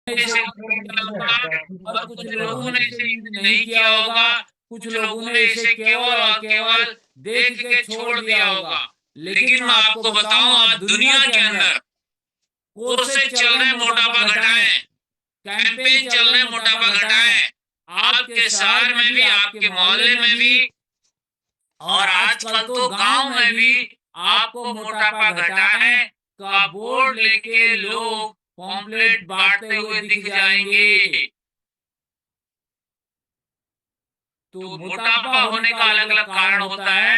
इसे किया होगा और कुछ लोगों ने इसे यूज नहीं किया होगा। कुछ लोगों ने इसे केवल और केवल देख के छोड़ दिया होगा। लेकिन मैं आपको बताऊं, आज दुनिया के अंदर कोर्सेज चल रहे हैं मोटापा घटाएं, कैंपेन चल रहे हैं मोटापा घटाएं, आपके शहर में भी, आपके मोहल्ले में भी, और आजकल तो गांव में भी आपको मोटापा घटाएं का बोर्ड लेके लोग पॉम्पलेट बांटते हुए दिख जाएंगे। तो मोटापा होने का अलग अलग कारण होता है।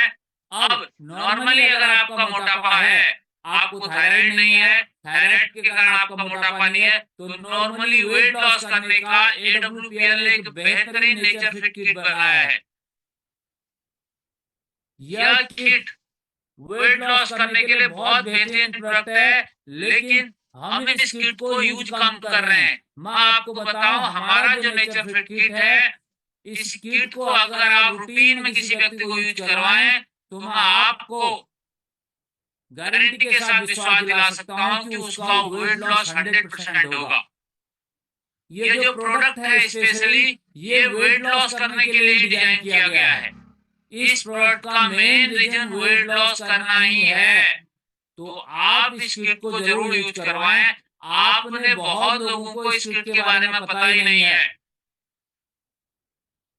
अब नॉर्मली अगर आपका मोटापा है, आपको थायराइड नहीं है, थायराइड के कारण आपका मोटापा नहीं है, तो नॉर्मली वेट लॉस करने का AWPL ने एक बेहतरीन नेचर फिट किट बनाया है। यह किट वेट लॉस करने के लिए बहुत बेहतरीन प्रोडक्ट है, लेकिन हम इस किट को यूज कम कर रहे हैं। मैं आपको बताऊं, हमारा जो नेचर फिट किट है, इस किट को अगर आप रूटीन में किसी व्यक्ति को यूज करवाएं तो मैं आपको गारंटी के साथ विश्वास दिला सकता हूं कि उसका वेट लॉस 100% होगा। ये जो प्रोडक्ट है स्पेशली ये वेट लॉस करने के लिए डिजाइन किया गया है। इस प्रोडक्ट का मेन रीजन वेट लॉस करना ही है। तो आप इस किट को जरूर यूज करवाएं। आपने बहुत लोगों को इस किट के बारे में पता ही नहीं है।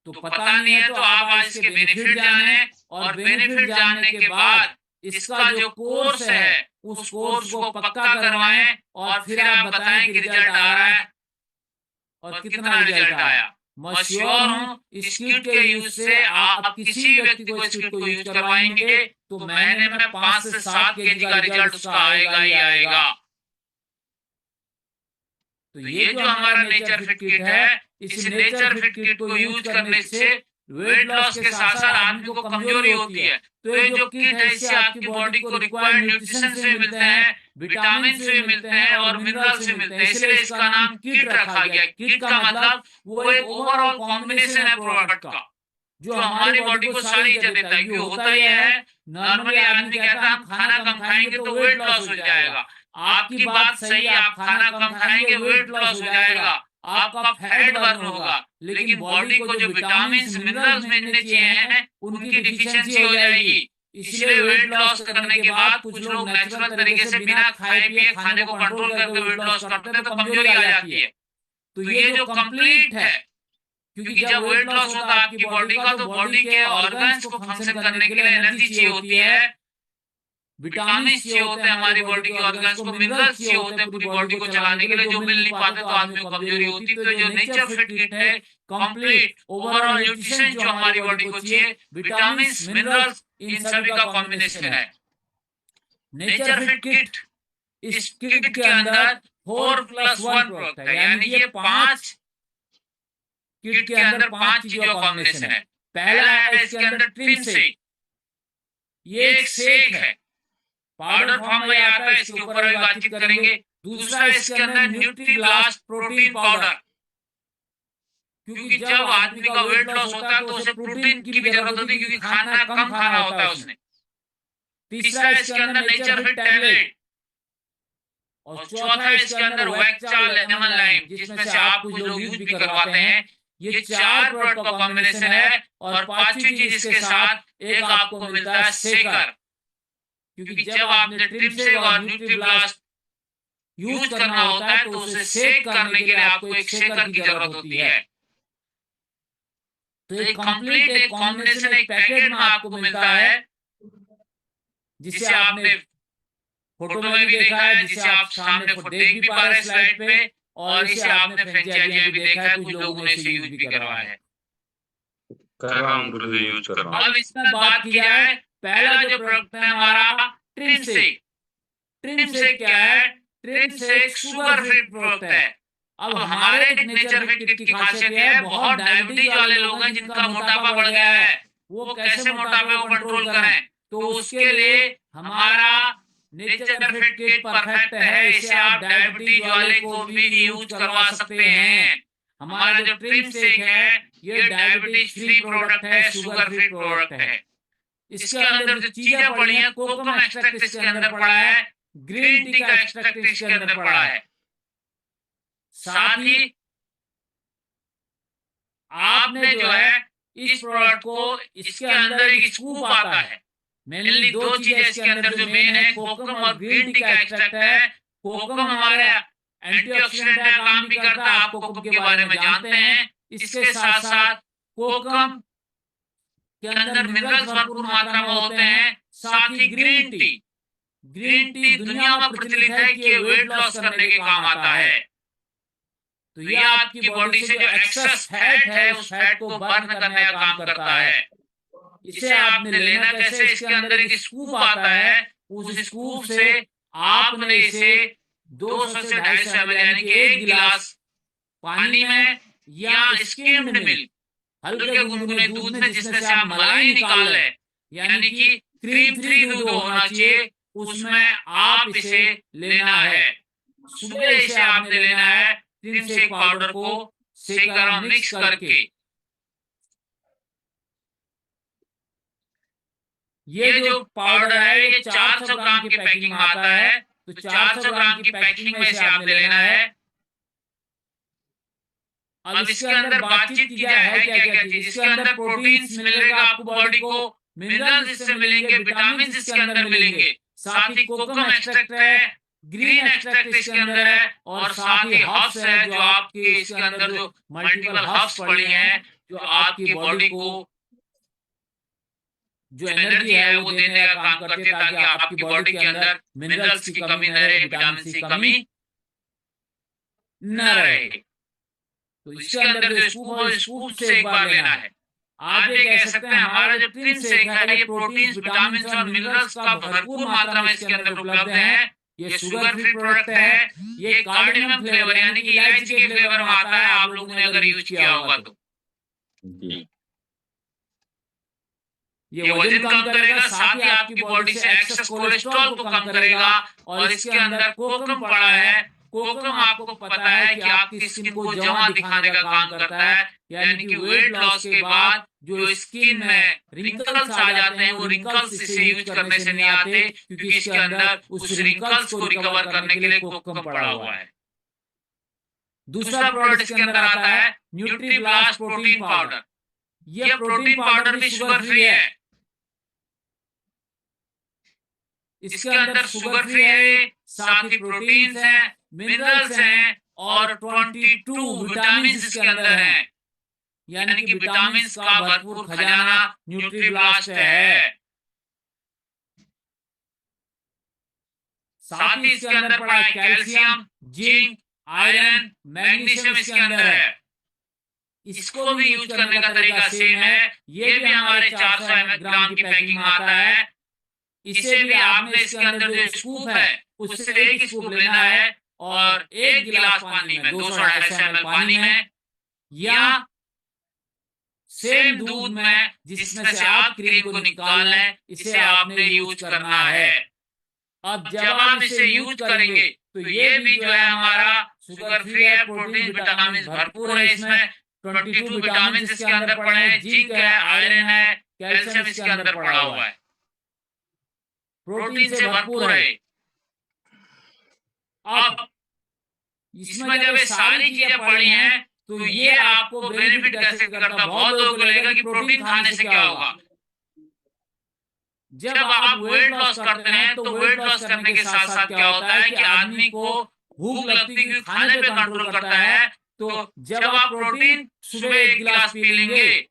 तो पता नहीं है तो आप आज इसके बेनिफिट जाने, और बेनिफिट जानने के बाद इसका जो कोर्स है उस कोर्स को पक्का करवाएं, और फिर आप बताएं कि रिजल्ट आ रहा है और कितना रिजल्ट आया। मैं श्योर हूं इस किट के यूज से आप किसी व्यक्ति को इस किट को यूज करवाएंगे तो महीने में 5 से 7 केजी का रिजल्ट उसका आएगा ही आएगा। तो ये जो हमारा नेचर फिट किट है, इस नेचर फिट किट को यूज करने से वेट लॉस के साथ साथ आदमी को कमजोरी होती है। तो ये जो किट है इससे आपकी बॉडी को रिक्वायर्ड न्यूट्रिशन से मिलते हैं, विटामिन से मिलते हैं और मिनरल से मिलते हैं, इसलिए इसका नाम किट रखा गया। किट का मतलब वो एक ओवरऑल कॉम्बिनेशन है प्रोडक्ट का, जो हमारी बॉडी को सारी चीजें देता है। क्यों होता यह है, नॉर्मली आदमी कहता है हम खाना कम खाएंगे तो वेट लॉस हो जाएगा। आपकी बात सही है, आप खाना कम खाएंगे वेट लॉस हो जाएगा, आपका फैट बर्न होगा, लेकिन बॉडी को जो विटामिन मिनरल्स मिलने चाहिए उनकी डिफिशियंसी हो जाएगी। इसलिए वेट लॉस करने के बाद कुछ लोग नेचुरल तरीके से बिना खाए पिए खाने को कंट्रोल करके वेट लॉस करते हैं तो कमजोरी आ जाती है। तो ये जो कंप्लीट है, क्योंकि जब वेट लॉस होता है आपकी बॉडी का तो बॉडी के ऑर्गन्स को फंक्शन करने के लिए एनर्जी चाहिए होती है, विटामिन चाहिए होते हैं हमारी बॉडी के ऑर्गन्स को, मिनरल्स चाहिए होते हैं पूरी बॉडी को चलाने के लिए, जो मिल नहीं पाते तो आदमी को कमजोरी होती। तो जो नेचर फिट किट है कंप्लीट ओवरऑल न्यूट्रिशन जो हमारी बॉडी को चाहिए, विटामिन मिनरल्स इन सभी का कॉम्बिनेशन है। नेचर फिट किट, इस किट के अंदर 4+1 प्रोडक्ट है, यानी ये 5 किट के अंदर 5 चीजों का कॉम्बिनेशन है। पहला है इसके अंदर ट्रिम शेक, ये एक शेक है, पाउडर फॉर्म में आता है, इसके ऊपर अभी बातचीत करेंगे। दूसरा इसके अंदर न्यूट्रीब्लास्ट प्रोटीन पाउडर, क्योंकि जब आदमी का वेट लॉस होता है तो उसे प्रोटीन की भी जरूरत होती है, क्योंकि खाना कम खाना होता है उसने। तीसरा इसके अंदर नेचर फिट टैबलेट, और चौथा इसके अंदर वैक्चा लेमन लाइम, जिसमें से आप कुछ लोग यूज भी करवाते हैं। ये 4 प्रोडक्ट का कॉम्बिनेशन है। और पांचवी चीज इसके साथ एक आपको मिलता है शेकर, क्योंकि जब आपने ट्रिम शेक और न्यूट्रीब्लास्ट यूज करना होता है तो उसे शेक करने के लिए आपको एक शेकर की जरूरत होती है। तो एक कंप्लीट एक कॉम्बिनेशन एक पैकेट में आपको मिलता है, जिसे आपने फोटो में भी देखा है, जिसे आप सामने देख भी पा रहे हैं स्लाइड पे, और इसे आपने फ्रेंचाइजी में भी देखा है, कुछ लोगों ने इसे यूज भी करवाया है। कर रहा हूँ गुरुजी, यूज कर रहा हूँ। अब इसमें बात की जाए, पहला जो प्रोडक्ट है हमारा ट्रिम शेक। ट्रिम शेक क्या है? Trim shake sugar free product है। अब हमारे नेचर फिट किट की खासियत यह है, बहुत डायबिटीज वाले लोग हैं जिनका मोटापा बढ़ गया है, वो कैसे मोटापे को कंट्रोल करें, तो उसके लिए हमारा नेचर फिट किट परफेक्ट है। इसे आप डायबिटीज वाले को भी यूज करवा सकते हैं। हमारा जो ट्रिम शेक है ये डायबिटीज फ्री प्रोडक्ट है, शुगर फ्री प्रोडक्ट है। इसके अंदर जो चीजें पड़ी हैं, कोकम एक्सट्रैक्ट इसके अंदर पड़ा है, ग्रीन टी का एक्सट्रैक्ट इसके अंदर पड़ा है, साथ ही आपने जो है इस प्रोडक्ट को, इसके अंदर एक स्कूप आता है। मेनली दो चीजें इसके अंदर जो मेन है, कोकम और ग्रीन टी का एक्सट्रैक्ट है। कोकम हमारे एंटीऑक्सीडेंट का काम भी करता है, आप कोकम के बारे में जानते हैं। इसके साथ साथ कोकम के अंदर मिनरल्स भरपूर मात्रा में होते हैं। साथ ही ग्रीन टी दुनिया में प्रचलित है कि ये वेट लॉस करने के काम आता है। तो ये आपकी बॉडी से जो एक्सेस फैट है, उस फैट को बर्न करने का काम करता है। इसे आपने लेना कैसे? इसके अंदर एक स्कूप आता है। उस स्कूप से आपने इसे 200 से 250 ml यानी कि 1 गिलास पानी में या स्किम्ड मिल्क, हल्के गुनगुने दूध में जिसमें से आप मलाई निकाल लें, यानी कि क्रीम फ्री दूध होना चाहिए, उसमें आप इसे लेना है। सुबह इसे आपने लेना है। क्रीम शेक पाउडर को शेकर में मिक्स करके। ये जो पाउडर है ये 400 ग्राम की पैकिंग में आता है। तो 400 ग्राम की पैकिंग में इसे आपने लेना है। अब इसके अंदर बातचीत की जाए है क्या क्या चीज। इसके अंदर प्रोटीन्स मिलेगा आपको बॉडी को, मिनरल्स इससे मिलेंगे, विटामिन इसके अंदर मिलेंगे। साथ ही कोकम एक्सट्रैक्ट है, ग्रीन एक्सट्रैक्ट इसके अंदर है, और साथ ही हर्ब्स है जो आपके इसके अंदर जो मल्टीपल हर्ब्स पड़ी हैं जो आपकी बॉडी को जो एनर्जी है वो देने का काम करते हैं, ताकि आपकी बॉडी के अंदर मिनरल्स की कमी न रहे, विटामिन सी की कमी न रहे। तो इसके अंदर जो स्कूप है, स्कूप से एक बार लेना है। आप ये कह सकते हैं हमारा जो क्रीम शेक है ये प्रोटीन्स, विटामिन और मिनरल्स का भरपूर मात्रा में इसके अंदर उपलब्ध है। ये शुगर फ्री प्रोडक्ट है। ये कार्डेमम फ्लेवर यानी कि इलायची के फ्लेवर में आता है। आप लोगों ने अगर यूज किया होगा तो ये वजन कम करेगा, साथ ही आपकी बॉडी से एक्सेस कोलेस्ट्रॉल को कम करेगा। और इसके अंदर कोकम पड़ा है। कोकम आपको पता है कि आपकी स्किन को जवां दिखाने का काम करता है, यानी कि वेट लॉस के बाद जो स्किन में रिंकल्स आ जाते हैं वो रिंकल्स इसे यूज करने से नहीं आते, क्योंकि इसके अंदर उस रिंकल्स को रिकवर करने के लिए कोकम पड़ा हुआ है। दूसरा प्रोडक्ट इसके अंदर आता है न्यूट्रीब्लास्ट प्रोटीन पाउडर। ये प्रोटीन पाउडर भी शुगर फ्री है। इसके अंदर शुगर फ्री है, साथ ही प्रोटीन्स हैं, मिनरल्स हैं और 22 विटामिन इसके अंदर हैं, यानी कि विटामिन का भरपूर खजाना न्यूट्रीब्लास्ट है। साथ ही इसके अंदर पड़ा है कैल्शियम, जिंक, आयरन, मैग्नीशियम इसके अंदर है। इसको भी यूज करने का तरीका सेम है। ये भी हमारे 400 ग्राम की पैकिंग में आता है। इसे भी आपने इसके अंदर जो स्कूप है उससे एक स्कूप लेना है और 1 गिलास पानी में 200-250 ml पानी में या सेम दूध में जिसमें से आप क्रीम को निकाल लें, इसे आपने यूज करना है। अब जब आप इसे यूज करेंगे तो ये भी जो है हमारा शुगर फ्री है, प्रोटीन विटामिन भरपूर है। इसमें 22 विटामिन इसके अंदर पड़े हैं, जिंक है, आयरन है, कैल्शियम इसके अंदर पड़ा हुआ है, प्रोटीन से भरपूर है। अब इसमें जब ये सारी चीजें पड़ी हैं तो ये आपको बेनिफिट कैसे करता है? बहुत लोगों को लगेगा कि प्रोटीन खाने से क्या होगा। जब आप वेट लॉस करते हैं तो वेट लॉस करने के साथ साथ क्या होता है कि आदमी को भूख लगती है, खाने पे कंट्रोल करता है। तो जब आप प्रोटीन सुबह 1 गिलास पी लेंगे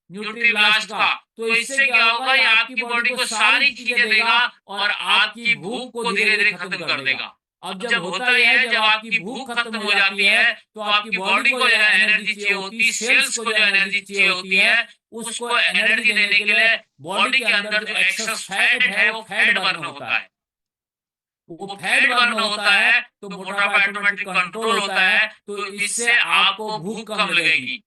न्यूट्रीब्लास्ट का, तो इससे क्या होगा, ये आपकी बॉडी को सारी चीजें देगा और आपकी भूख को धीरे धीरे खत्म कर देगा। अब जब होता यह है, जब आपकी भूख खत्म हो जाती है तो आपकी बॉडी को जो एनर्जी चाहिए होती है, सेल्स को जो एनर्जी चाहिए होती है, उसको एनर्जी देने के लिए बॉडी के अंदर जो एक्सेस फैट है वो फैट बर्न होता है। वो फैट बर्न होता है तो मोटापा ऑटोमेटिक कंट्रोल होता है। तो इससे आपको भूख कम लगेगी।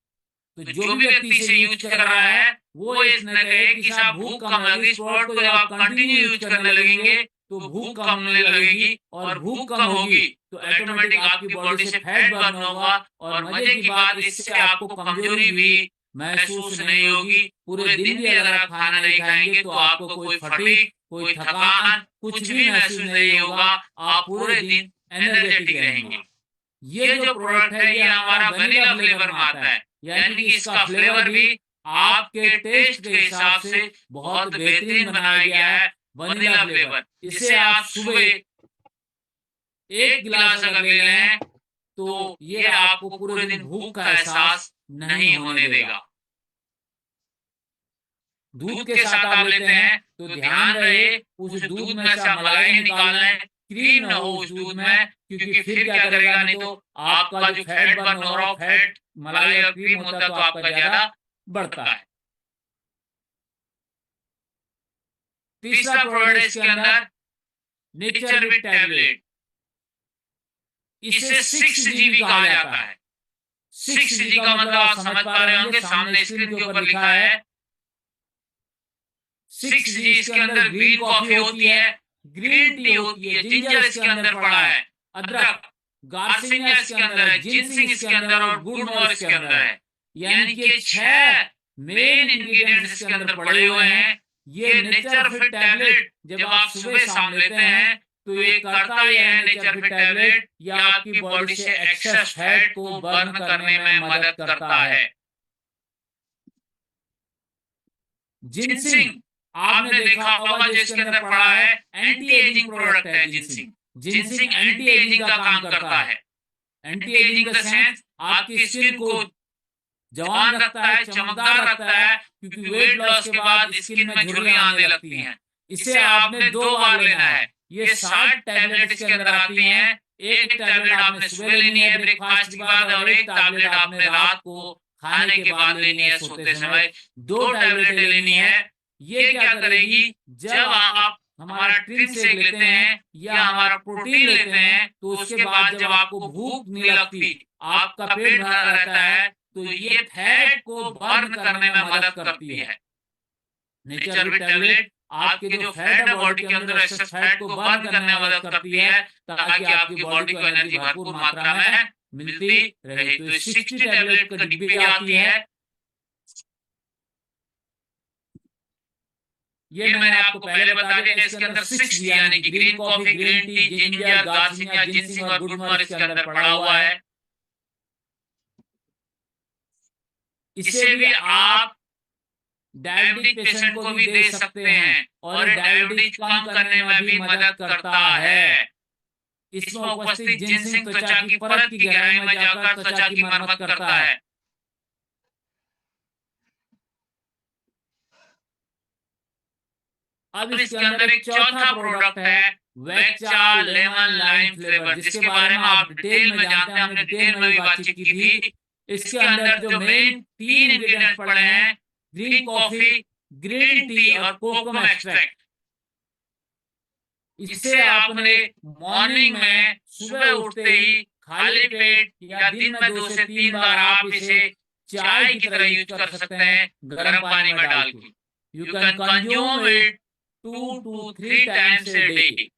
तो जो भी व्यक्ति इसे यूज कर रहा है वो इसने कहे कि साहब भूख कम लगेगी, इस प्रोडक्ट को जब आप कंटिन्यू यूज करने लगेंगे तो भूख कम नहीं लगेगी, और भूख कम होगी तो ऑटोमेटिक आपकी बॉडी से फैट बर्न होगा। और मजे की बात, इससे आपको कमजोरी भी महसूस नहीं होगी। पूरे दिन भी अगर आप खाना नहीं खाएंगे तो आपको कोई फटीग, कोई थकान, कुछ भी महसूस नहीं होगा। आप पूरे दिन एनर्जेटिक रहेंगे। ये जो प्रोडक्ट है ये हमारा वनीला फ्लेवर में आता है, यानी कि इसका फ्लेवर भी आपके टेस्ट के हिसाब से बहुत बेहतरीन बनाया गया है, वनीला फ्लेवर। इसे आप सुबह एक गिलास अगर ले लें तो ये आपको पूरे दिन भूख का एहसास नहीं होने देगा। दूध के साथ आप लेते हैं तो ध्यान रहे उस दूध में से आप मलाई निकाल लें, क्रीम ना हो उस दूध में, क्योंकि फिर क्या करेगा, नहीं तो आपका जो फैट बर्न हो रहा हो, फैट मलाई और क्रीम होता है तो आपका ज्यादा बढ़ता है। तीसरा प्रोडक्ट है इसके अंदर नेचर विट टैबलेट। इसे 6GB कहा जाता है। 6G का मतलब आप समझ पा रहे होंगे, सामने स्क्रीन के ऊपर लिखा है 6G। इसके अंदर ग्रीन कॉफी होती है, ग्रीन टी होती है, जिंजर इसके अंदर पड़ा है, अदरक, गार्सिनिया इसके अंदर है, जिनसिंग इसके अंदर और गुड़ मोर इसके अंदर है। यानी कि 6 मेन इंग्रेडिएंट्स इसके अंदर पड़े हुए हैं। ये नेचर फिट टैबलेट जब आप सुबह शाम लेते हैं तो ये करता ये है, नेचर फिट टैबलेट ये आपकी बॉडी से एक्सेस फैट को बर्न करने में मदद करता है। जिनसिंग आपने देखा होगा जो इसके अंदर पड़ा है, एंटी एजिंग प्रोडक्ट है जिनसिंग। जिनसिंग एंटी एजिंग का काम करता है। एंटी एजिंग का सेंस आपकी स्किन को जवान रखता है, चमकदार रखता है, क्योंकि वेट लॉस के बाद स्किन में झुर्रियां आने लगती हैं। इसे आपने 2 बार लेना है। ये 60 टैबलेट इसके अंदर आती हैं। एक टैबलेट आपने सुबह लेनी है ब्रेकफास्ट के बाद, और एक टैबलेट आपने रात को खाने के बाद लेनी है सोते समय। 2 टैबलेट लेनी है। ये क्या करेगी, जब आप हमारा ट्रिम शेक लेते हैं या हमारा प्रोटीन लेते हैं तो उसके बाद जब आपको भूख नहीं लगती, आपका पेट भरा रहता है, तो ये फैट को बर्न करने में मदद करती है। नेचर विट टैबलेट आपके जो फैट है बॉडी के अंदर, एक्सेस फैट को बर्न करने में मदद करती है, ताकि आपकी बॉडी को एनर्जी भरपूर मात्रा में मिलती रहे। तो 60 टैबलेट का डिब्बी आती है। ये मैंने आपको पहले बता दिया, इसके अंदर 6G यानी कि green coffee, green tea, ginger, garcinia, ginseng और गुड मोर इसके अंदर पड़ा हुआ है। इसे भी आप डायबिटिक पेशेंट को भी दे सकते हैं और डायबिटीज कम करने में भी मदद करता है। इसमें उपस्थित जिनसिंग त्वचा की परत की गहराई में जाकर त्वचा की मरम्मत करता है। अब इसके अंदर एक चौथा प्रोडक्ट है वेक्चा लेमन लाइम फ्लेवर, जिसके बारे में आप डिटेल में जानते हैं, हमने डिटेल में भी बातचीत की थी। इसके अंदर जो मेन 3 इंग्रेडिएंट्स पड़े हैं, ग्रीन कॉफी, ग्रीन टी और कोकम एक्सट्रैक्ट। इसे आपने मॉर्निंग में सुबह उठते ही खाली पेट या दिन में 2 से 3 बार आप इसे चाय की तरह यूज कर सकते हैं, गर्म पानी में डाल के। You can consume it 2 to 3 times a day।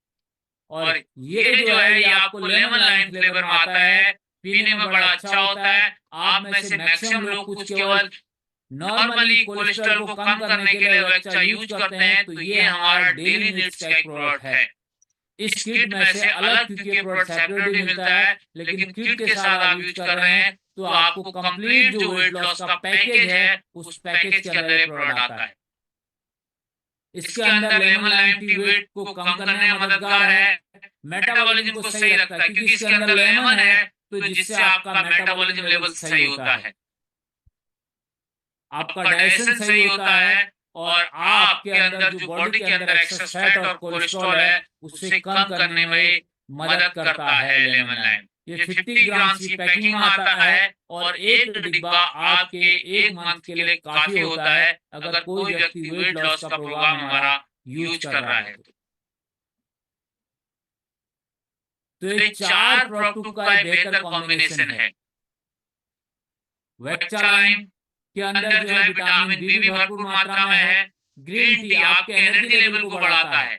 और ये जो है ये आपको लेमन लाइम फ्लेवर में आता है, पीने में बड़ा अच्छा होता है। आप में से मैक्सिमम लोग कुछ केवल नॉर्मली कोलेस्ट्रॉल को कम करने के लिए वेक्चा यूज करते हैं, तो ये हमारा डेली नीड्स का एक प्रोडक्ट है। इस किट में से अलग क्योंकि प्रोडक्ट सेपरेट भी मिलता है, लेकिन किट के साथ आप यूज कर रहे हैं तो आपको कंप्लीट जो वेट लॉस का पैकेज है उस पैकेज के अंदर ये प्रोडक्ट आता है। इसके अंदर लेमन लाइम टी वेट को कम करने में मददगार है, मेटाबॉलिज्म को सही रखता है, क्योंकि इसके अंदर लेमन है तो जिससे आपका मेटाबॉलिज्म लेवल सही होता है, आपका डाइजेशन सही होता है, और आपके अंदर जो बॉडी के अंदर एक्सेस फैट और कोलेस्ट्रॉल है उससे कम करने में मदद करता है लेमन लाइम। ये 50 ग्राम की पैकिंग में आता है और एक डिब्बा आपके 1 मंथ के लिए काफी होता है, अगर कोई व्यक्ति वेट लॉस का प्रोग्राम हमारा यूज कर रहा है। तो ये 4 प्रोडक्टों का एक बेहतर कॉम्बिनेशन है। वेक्चा लाइम के अंदर जो है विटामिन बी भी भरपूर मात्रा में है। ग्रीन टी आपके एनर्जी लेवल को बढ़ाता है,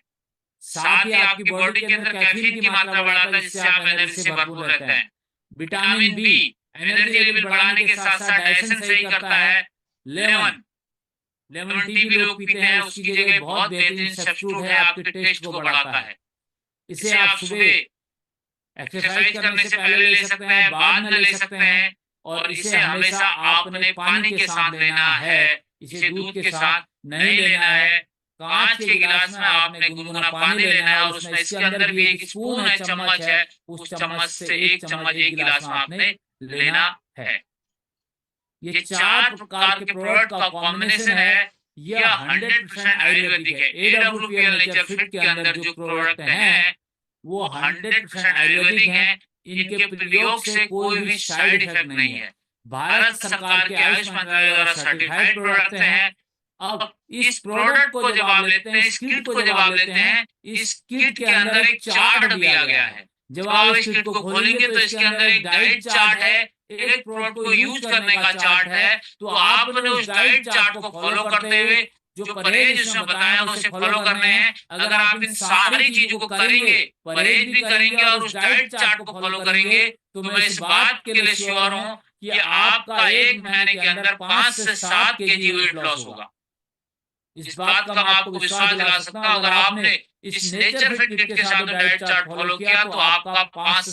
साथ ही आपकी बॉडी के अंदर कैफीन की मात्रा बढ़ाता है, जिससे आप एनर्जी से भरपूर रहते हैं। विटामिन बी एनर्जी लेवल बढ़ाने के साथ साथ डाइजेशन सही करता है। लेमन टी भी लोग पीते हैं, उसकी जगह बहुत बेहतरीन सब्स्टिट्यूट है, आपके टेस्ट को बढ़ाता है। इसे आप सुबह एक्सरसाइज करने से पहले ले सकते हैं, बाद में ले सकते हैं, और इसे हमेशा आपने पानी के साथ लेना है, इसे दूध के साथ नहीं लेना है। कांच के गिलास में आपने गुनगुना पानी लेना है और उसमें इसके अंदर भी एक स्पून है, चम्मच है, उस चम्मच से एक चम्मच एक गिलास में आपने लेना है। ये 4 प्रकार के प्रोडक्ट का कॉम्बिनेशन है। यह 100% आयुर्वेदिक है। AWPL नेचर फिट के अंदर जो प्रोडक्ट हैं वो 100% आयुर्वेदिक हैं। इनके प्रयोग से कोई भी साइड इफेक्ट नहीं है। भारत सरकार के आयुष मंत्रालय द्वारा सर्टिफाइड प्रोडक्ट हैं। अब इस प्रोडक्ट को जब आप लेते हैं, इस किट को जब आप लेते हैं, इस किट के अंदर एक चार्ट दिया गया है। जब आप इस किट को खोलेंगे तो इसके अंदर एक डाइट चार्ट है, एक प्रोडक्ट को यूज करने का चार्ट है। तो आपने उस डाइट चार्ट को फॉलो करते हुए जो परहेज इसमें बताए हैं उसे फॉलो करने हैं। अगर आप इन सारी चीजों को करेंगे, परहेज भी करेंगे और उस डाइट चार्ट को फॉलो करेंगे, तो मैं इस बात के लिए श्योर हूं कि आपका 1 महीने के अंदर 5 से 7 केजी वेट लॉस होगा। इस बात का मैं आपको विश्वास दिला सकता हूं। अगर आपने इस नेचर फिट किट के साथ डाइट चार्ट फॉलो किया तो आपका 5 से